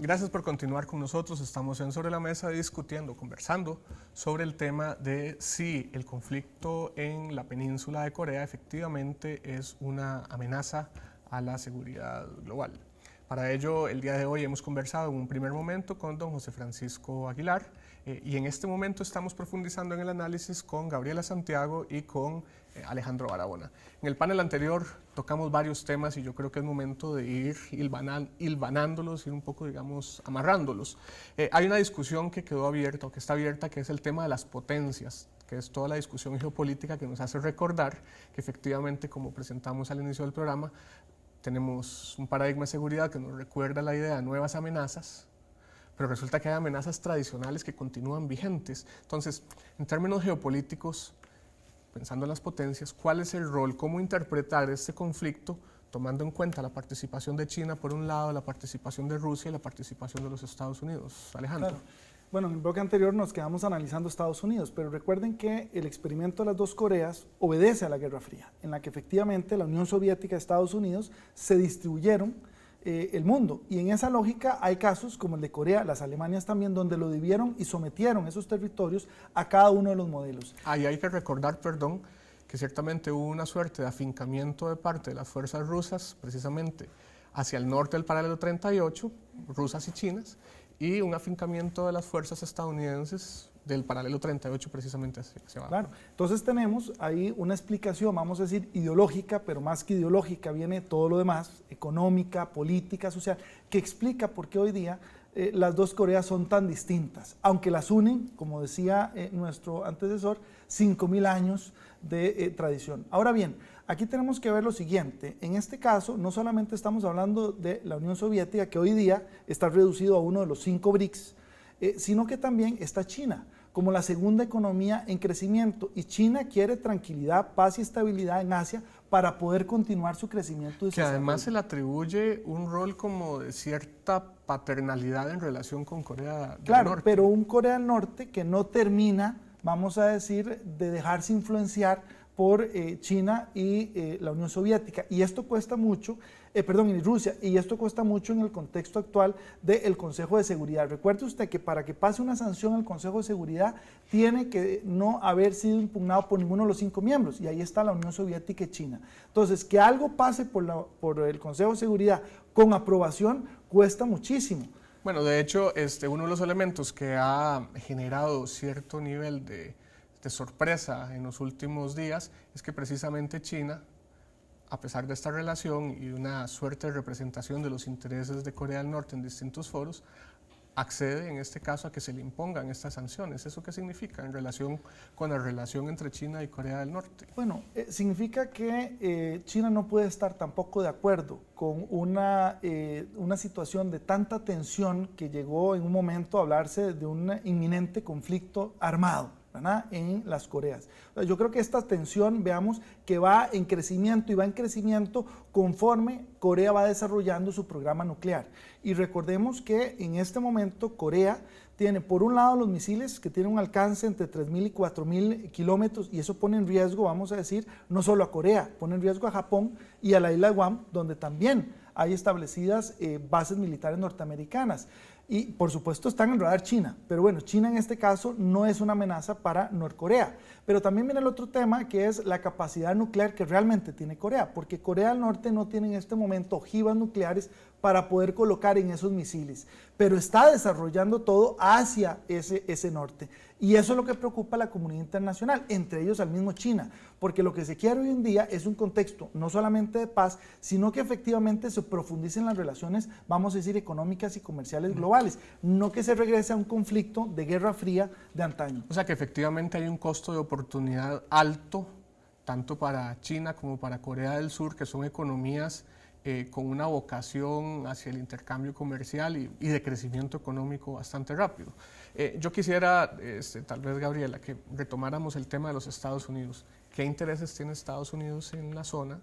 Gracias por continuar con nosotros. Estamos en Sobre la Mesa discutiendo, conversando sobre el tema de si el conflicto en la península de Corea efectivamente es una amenaza a la seguridad global. Para ello, el día de hoy hemos conversado en un primer momento con don José Francisco Aguilar y en este momento estamos profundizando en el análisis con Gabriela Santiago y con Alejandro Barahona. En el panel anterior tocamos varios temas y yo creo que es momento de ir hilvanándolos, ir un poco, digamos, amarrándolos. Hay una discusión que quedó abierta o que está abierta, que es el tema de las potencias, que es toda la discusión geopolítica que nos hace recordar que efectivamente, como presentamos al inicio del programa, tenemos un paradigma de seguridad que nos recuerda la idea de nuevas amenazas, pero resulta que hay amenazas tradicionales que continúan vigentes. Entonces, en términos geopolíticos, pensando en las potencias, ¿cuál es el rol? ¿Cómo interpretar este conflicto tomando en cuenta la participación de China por un lado, la participación de Rusia y la participación de los Estados Unidos? Alejandro. Claro. Bueno, en el bloque anterior nos quedamos analizando Estados Unidos, pero recuerden que el experimento de las dos Coreas obedece a la Guerra Fría, en la que efectivamente la Unión Soviética y Estados Unidos se distribuyeron el mundo. Y en esa lógica hay casos como el de Corea, las Alemanias también, donde lo dividieron y sometieron esos territorios a cada uno de los modelos. Ahí hay que recordar, perdón, que ciertamente hubo una suerte de afincamiento de parte de las fuerzas rusas, precisamente hacia el norte del paralelo 38, rusas y chinas, y un afincamiento de las fuerzas estadounidenses del paralelo 38 precisamente hacia abajo. Claro, entonces tenemos ahí una explicación, vamos a decir, ideológica, pero más que ideológica viene todo lo demás, económica, política, social, que explica por qué hoy día las dos Coreas son tan distintas, aunque las unen, como decía nuestro antecesor, 5.000 años de tradición. Ahora bien, aquí tenemos que ver lo siguiente, en este caso no solamente estamos hablando de la Unión Soviética, que hoy día está reducido a uno de los 5 BRICS, sino que también está China, como la segunda economía en crecimiento, y China quiere tranquilidad, paz y estabilidad en Asia para poder continuar su crecimiento. Que además se le atribuye un rol como de cierta paternalidad en relación con Corea del Claro, Norte. pero un Corea del Norte que no termina, vamos a decir, de dejarse influenciar por China y la Unión Soviética. Y esto cuesta mucho, y Rusia, y esto cuesta mucho en el contexto actual del Consejo de Seguridad. Recuerde usted que para que pase una sanción al Consejo de Seguridad tiene que no haber sido impugnado por ninguno de los 5 miembros, y ahí está la Unión Soviética y China. Entonces, que algo pase por el Consejo de Seguridad con aprobación cuesta muchísimo. Bueno, de hecho, uno de los elementos que ha generado cierto nivel de sorpresa en los últimos días es que precisamente China, a pesar de esta relación y una suerte de representación de los intereses de Corea del Norte en distintos foros, accede en este caso a que se le impongan estas sanciones. ¿Eso qué significa en relación con la relación entre China y Corea del Norte? Bueno, significa que China no puede estar tampoco de acuerdo con una situación de tanta tensión que llegó en un momento a hablarse de un inminente conflicto armado, ¿verdad?, en las Coreas. Yo creo que esta tensión, veamos, que va en crecimiento y va en crecimiento conforme Corea va desarrollando su programa nuclear. Y recordemos que en este momento Corea tiene por un lado los misiles que tienen un alcance entre 3.000 y 4.000 kilómetros, y eso pone en riesgo, vamos a decir, no solo a Corea, pone en riesgo a Japón y a la isla de Guam, donde también hay establecidas bases militares norteamericanas. Y por supuesto están en radar China, pero bueno, China en este caso no es una amenaza para Norcorea. Pero también viene el otro tema, que es la capacidad nuclear que realmente tiene Corea, porque Corea del Norte no tiene en este momento ojivas nucleares para poder colocar en esos misiles, pero está desarrollando todo hacia ese norte. Y eso es lo que preocupa a la comunidad internacional, entre ellos al mismo China, porque lo que se quiere hoy en día es un contexto no solamente de paz, sino que efectivamente se profundicen las relaciones, vamos a decir, económicas y comerciales globales, no que se regrese a un conflicto de guerra fría de antaño. O sea que efectivamente hay un costo de oportunidad alto, tanto para China como para Corea del Sur, que son economías con una vocación hacia el intercambio comercial y de crecimiento económico bastante rápido. Yo quisiera, tal vez, Gabriela, que retomáramos el tema de los Estados Unidos. ¿Qué intereses tiene Estados Unidos en la zona?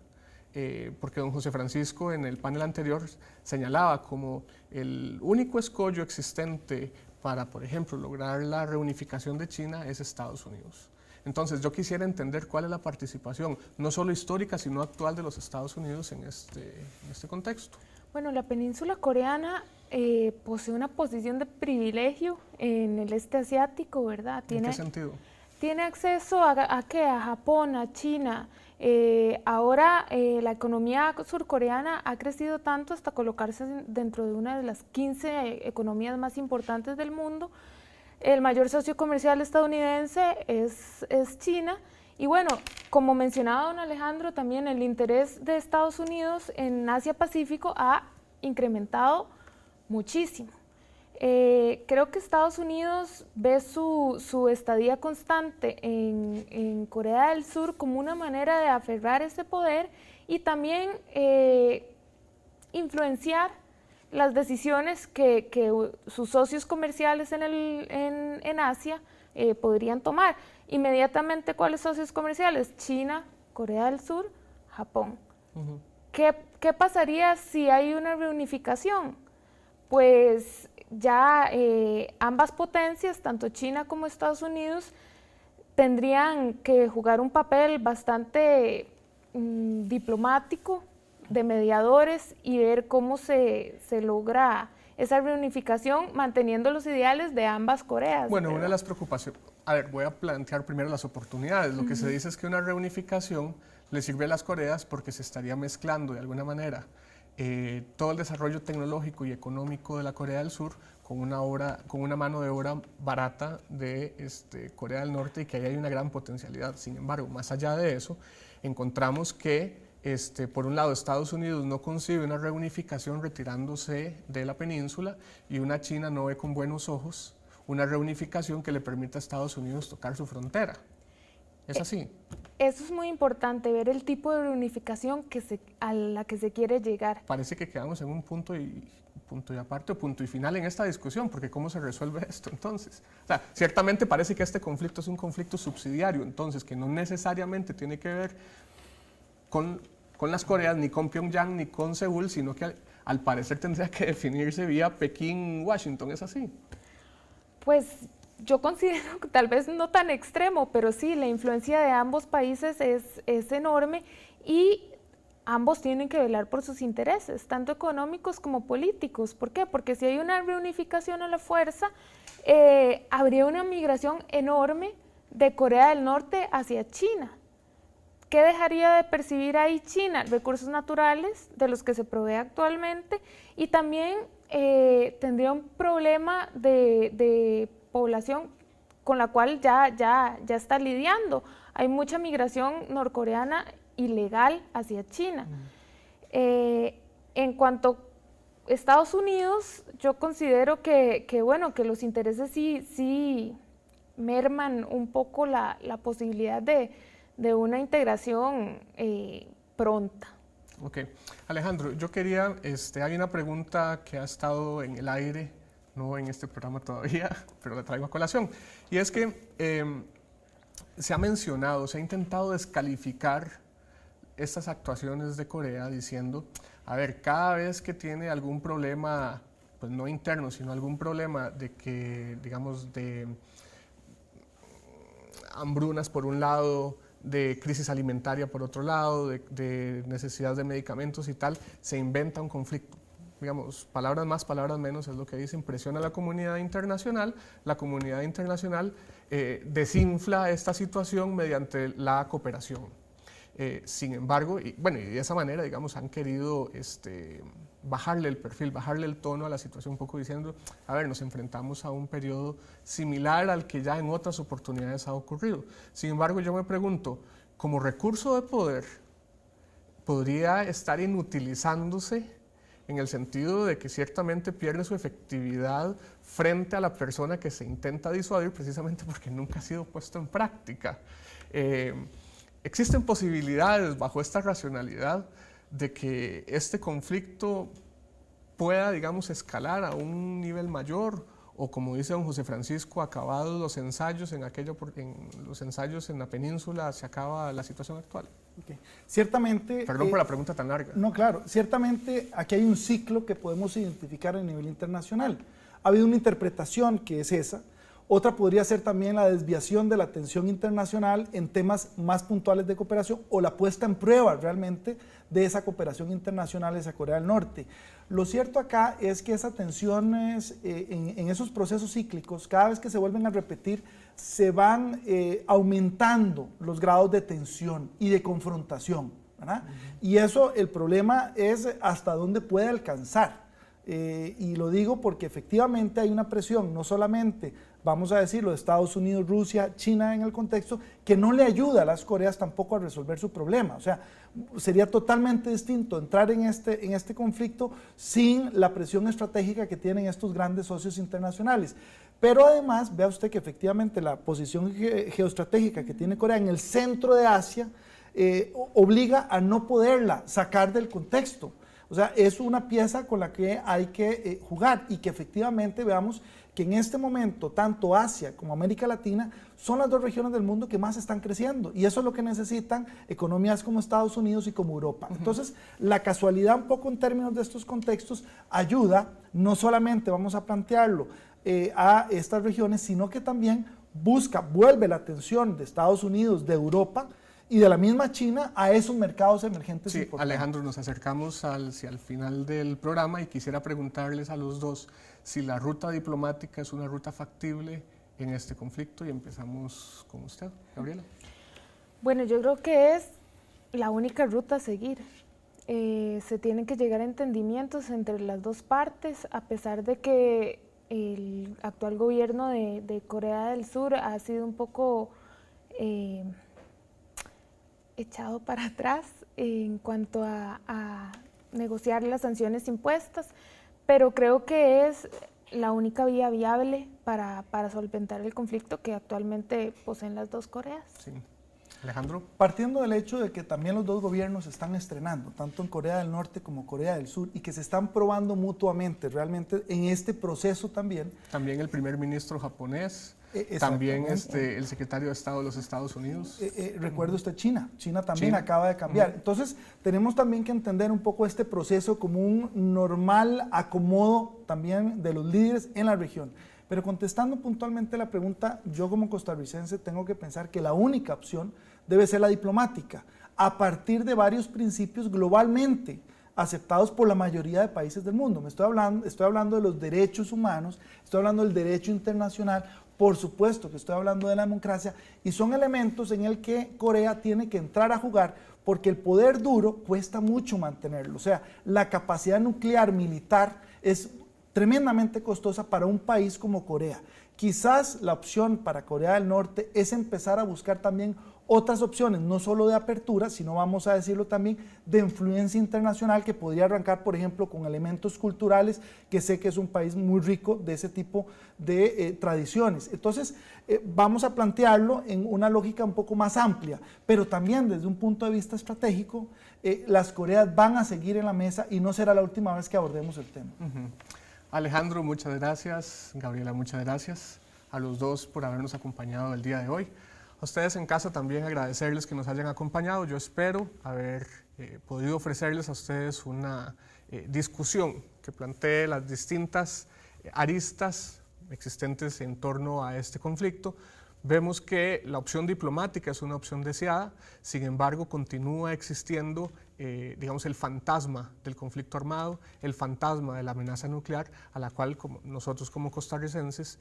Porque don José Francisco en el panel anterior señalaba como el único escollo existente para, por ejemplo, lograr la reunificación de China es Estados Unidos. Entonces, yo quisiera entender cuál es la participación, no solo histórica, sino actual de los Estados Unidos en este contexto. Bueno, la península coreana posee una posición de privilegio en el este asiático, ¿verdad? ¿En qué sentido? Tiene acceso a ¿qué? A Japón, a China. Ahora la economía surcoreana ha crecido tanto hasta colocarse dentro de una de las 15 economías más importantes del mundo. El mayor socio comercial estadounidense es China. Y bueno, como mencionaba don Alejandro, también el interés de Estados Unidos en Asia-Pacífico ha incrementado muchísimo. Creo que Estados Unidos ve su estadía constante en Corea del Sur como una manera de aferrar ese poder y también influenciar las decisiones que sus socios comerciales en Asia podrían tomar. Inmediatamente, ¿cuáles socios comerciales? China, Corea del Sur, Japón. Uh-huh. ¿Qué pasaría si hay una reunificación? Pues ya ambas potencias, tanto China como Estados Unidos, tendrían que jugar un papel bastante diplomático, de mediadores, y ver cómo se logra esa reunificación manteniendo los ideales de ambas Coreas. Bueno, ¿verdad? una de las preocupaciones, a ver, voy a plantear primero las oportunidades. Lo que se dice es que una reunificación le sirve a las Coreas porque se estaría mezclando de alguna manera todo el desarrollo tecnológico y económico de la Corea del Sur con una mano de obra barata de Corea del Norte, y que ahí hay una gran potencialidad. Sin embargo, más allá de eso, encontramos que por un lado, Estados Unidos no concibe una reunificación retirándose de la península, y una China no ve con buenos ojos una reunificación que le permita a Estados Unidos tocar su frontera. ¿Es así? Eso es muy importante, ver el tipo de reunificación a la que se quiere llegar. Parece que quedamos en un punto y aparte, o punto y final en esta discusión, porque ¿cómo se resuelve esto entonces? O sea, ciertamente parece que este conflicto es un conflicto subsidiario, entonces, que no necesariamente tiene que ver con las Coreas, ni con Pyongyang, ni con Seúl, sino que al parecer tendría que definirse vía Pekín-Washington. ¿Es así? Pues yo considero que tal vez no tan extremo, pero sí, la influencia de ambos países es enorme, y ambos tienen que velar por sus intereses, tanto económicos como políticos. ¿Por qué? Porque si hay una reunificación a la fuerza, habría una migración enorme de Corea del Norte hacia China. ¿Qué dejaría de percibir ahí China? Recursos naturales de los que se provee actualmente, y también tendría un problema de población con la cual ya está lidiando. Hay mucha migración norcoreana ilegal hacia China. En cuanto a Estados Unidos, yo considero que los intereses sí merman un poco la posibilidad de una integración pronta. Ok. Alejandro, yo quería, hay una pregunta que ha estado en el aire, no en este programa todavía, pero la traigo a colación. Y es que se ha mencionado, se ha intentado descalificar estas actuaciones de Corea diciendo, a ver, cada vez que tiene algún problema, pues no interno, sino algún problema de que, digamos, de hambrunas por un lado, de crisis alimentaria por otro lado, de necesidad de medicamentos y tal, se inventa un conflicto. Digamos, palabras más, palabras menos, es lo que dicen, presiona a la comunidad internacional desinfla esta situación mediante la cooperación. Sin embargo, y de esa manera, digamos, han querido bajarle el perfil, bajarle el tono a la situación, un poco diciendo, a ver, nos enfrentamos a un periodo similar al que ya en otras oportunidades ha ocurrido. Sin embargo, yo me pregunto, como recurso de poder, ¿podría estar inutilizándose en el sentido de que ciertamente pierde su efectividad frente a la persona que se intenta disuadir, precisamente porque nunca ha sido puesto en práctica? ¿Existen posibilidades bajo esta racionalidad de que este conflicto pueda, digamos, escalar a un nivel mayor? O, como dice don José Francisco, acabados los ensayos en la península, se acaba la situación actual. Okay. Ciertamente... Perdón por la pregunta tan larga. No, claro. Ciertamente aquí hay un ciclo que podemos identificar a nivel internacional. Ha habido una interpretación que es esa. Otra podría ser también la desviación de la atención internacional en temas más puntuales de cooperación o la puesta en prueba realmente de esa cooperación internacional hacia Corea del Norte. Lo cierto acá es que esas tensiones en esos procesos cíclicos, cada vez que se vuelven a repetir, se van aumentando los grados de tensión y de confrontación, ¿verdad? Y eso, el problema es hasta dónde puede alcanzar. Y lo digo porque efectivamente hay una presión, no solamente, vamos a decirlo, de Estados Unidos, Rusia, China en el contexto, que no le ayuda a las Coreas tampoco a resolver su problema. O sea, sería totalmente distinto entrar en este conflicto sin la presión estratégica que tienen estos grandes socios internacionales. Pero además, vea usted que efectivamente la posición geoestratégica que tiene Corea en el centro de Asia obliga a no poderla sacar del contexto. O sea, es una pieza con la que hay que jugar y que efectivamente veamos que en este momento tanto Asia como América Latina son las dos regiones del mundo que más están creciendo y eso es lo que necesitan economías como Estados Unidos y como Europa. Entonces, la casualidad un poco en términos de estos contextos ayuda, no solamente vamos a plantearlo a estas regiones, sino que también vuelve la atención de Estados Unidos, de Europa, y de la misma China a esos mercados emergentes. Sí, importantes. Alejandro, nos acercamos al final del programa y quisiera preguntarles a los dos si la ruta diplomática es una ruta factible en este conflicto y empezamos con usted, Gabriela. Bueno, yo creo que es la única ruta a seguir. Se tienen que llegar a entendimientos entre las dos partes, a pesar de que el actual gobierno de Corea del Sur ha sido un poco echado para atrás en cuanto a negociar las sanciones impuestas, pero creo que es la única vía viable para solventar el conflicto que actualmente poseen las dos Coreas. Sí. Alejandro. Partiendo del hecho de que también los dos gobiernos están estrenando, tanto en Corea del Norte como Corea del Sur, y que se están probando mutuamente realmente en este proceso también. También el primer ministro japonés. También el secretario de Estado de los Estados Unidos. Recuerde usted China también acaba de cambiar. Entonces tenemos también que entender un poco este proceso como un normal acomodo también de los líderes en la región. Pero contestando puntualmente la pregunta, yo como costarricense tengo que pensar que la única opción debe ser la diplomática, a partir de varios principios globalmente aceptados por la mayoría de países del mundo. Estoy hablando de los derechos humanos, estoy hablando del derecho internacional, por supuesto que estoy hablando de la democracia, y son elementos en el que Corea tiene que entrar a jugar porque el poder duro cuesta mucho mantenerlo. O sea, la capacidad nuclear militar es tremendamente costosa para un país como Corea. Quizás la opción para Corea del Norte es empezar a buscar también otras opciones, no solo de apertura, sino vamos a decirlo también de influencia internacional que podría arrancar, por ejemplo, con elementos culturales, que sé que es un país muy rico de ese tipo de tradiciones. Entonces, vamos a plantearlo en una lógica un poco más amplia, pero también desde un punto de vista estratégico, las Coreas van a seguir en la mesa y no será la última vez que abordemos el tema. Alejandro, muchas gracias. Gabriela, muchas gracias a los dos por habernos acompañado el día de hoy. A ustedes en casa también agradecerles que nos hayan acompañado. Yo espero haber podido ofrecerles a ustedes una discusión que plantee las distintas aristas existentes en torno a este conflicto. Vemos que la opción diplomática es una opción deseada, sin embargo continúa existiendo digamos, el fantasma del conflicto armado, el fantasma de la amenaza nuclear, a la cual nosotros como costarricenses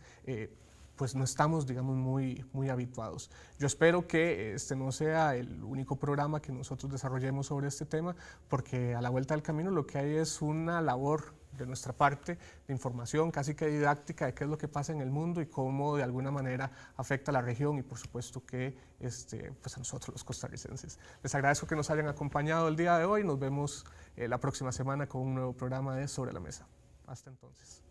pues no estamos, digamos, muy habituados. Yo espero que este no sea el único programa que nosotros desarrollemos sobre este tema, porque a la vuelta del camino lo que hay es una labor de nuestra parte de información casi que didáctica de qué es lo que pasa en el mundo y cómo de alguna manera afecta a la región y por supuesto que pues a nosotros los costarricenses. Les agradezco que nos hayan acompañado el día de hoy. Nos vemos la próxima semana con un nuevo programa de Sobre la Mesa. Hasta entonces.